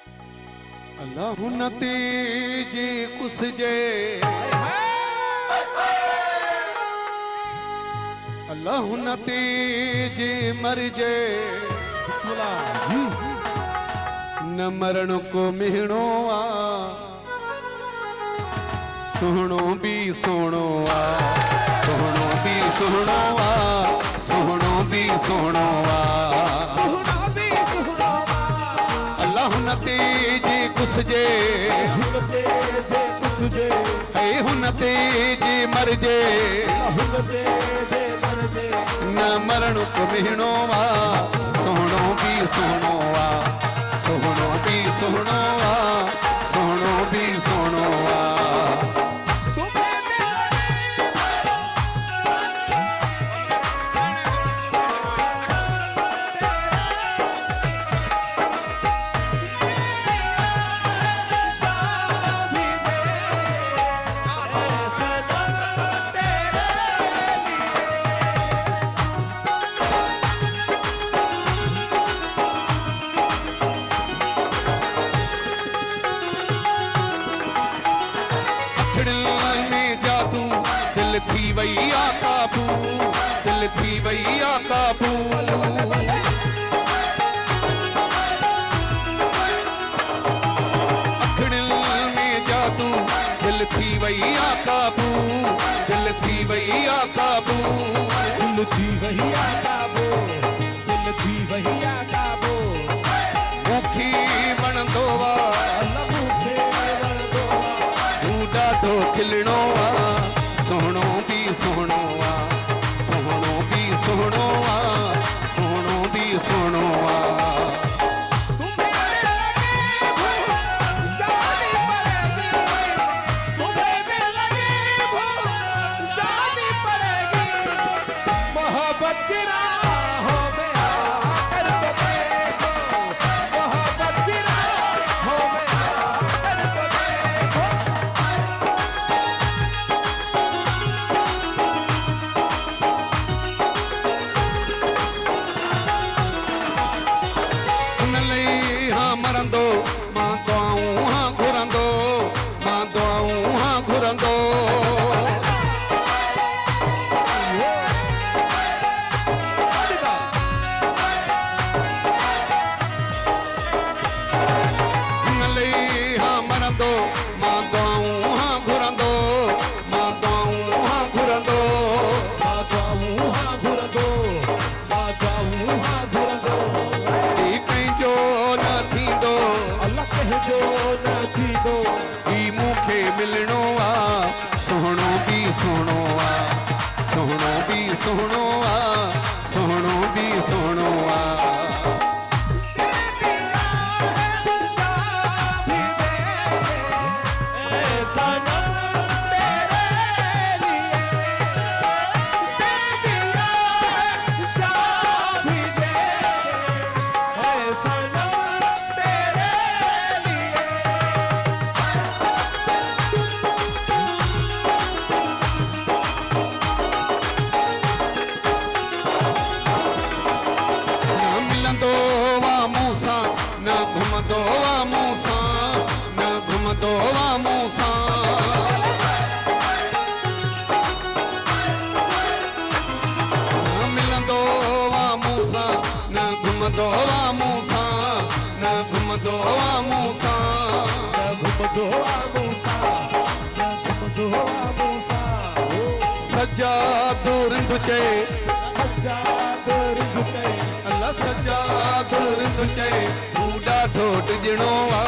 अल्लाह नतीजे कुसजे अल्लाह नतीजे मरजे न मरण को मिहणो आ सोहणो भी सोहणो आ सोहणो भी सोहणो आ सोहणो भी सोहणो आ अल्लाह नतीजे कुसजे है हुन तेजे मरजे न मरण को मिहणो आ सोहणो भी सोहणो आ सोहणो भी सोहणो आ सोहणो भी सोहणो आ दिल थी वैया काबू दिल थी वैया काबू अखड़िल में जादू दिल थी वैया काबू दिल थी वैया काबू दिल थी वैया काबू दिल थी वैया काबू मुखी वणंदो वा मूंखे वणंदो तू ॾाढो खिलणो आ सोहणो भी सोहणो आ सोहणो भी सोहणो आ सोहणो भी सोहणो आ मोहब्बत की राहों में आकर तो देखो मोहब्बत की राहों में आकर तो देखो मरंदो मां दुआऊं हाँ घुरंदो मां दुआऊं हाँ घुरंदो हाँ मरंदो मां दुआऊं हाँ घुरंदो मां दुआऊं हाँ घुरंदो मां दुआऊं हाँ घुरंदो मां दुआऊं हाँ घुरंदो कंहिंजो न थींदो अल्लाह कंहिंजो न थींदो ही मूंखे मिलणो आ सोहणो भी सोहणो आ सोहणो भी सोहणो आ सोहणो भी सोहणो आ न घुमंदो आ मूंसां न घुमंदो आ मूंसां न मिलंदो आ मूंसां न घुमंदो आ मूंसां न घुमंदो आ मूंसां न घुमंदो आ मूंसां न घुमंदो आ मूंसां सजादो रिंदु चए सजादो रिंदु चए अल्लाह सजादो रिंदु चए तू ॾाढो टिजणो आ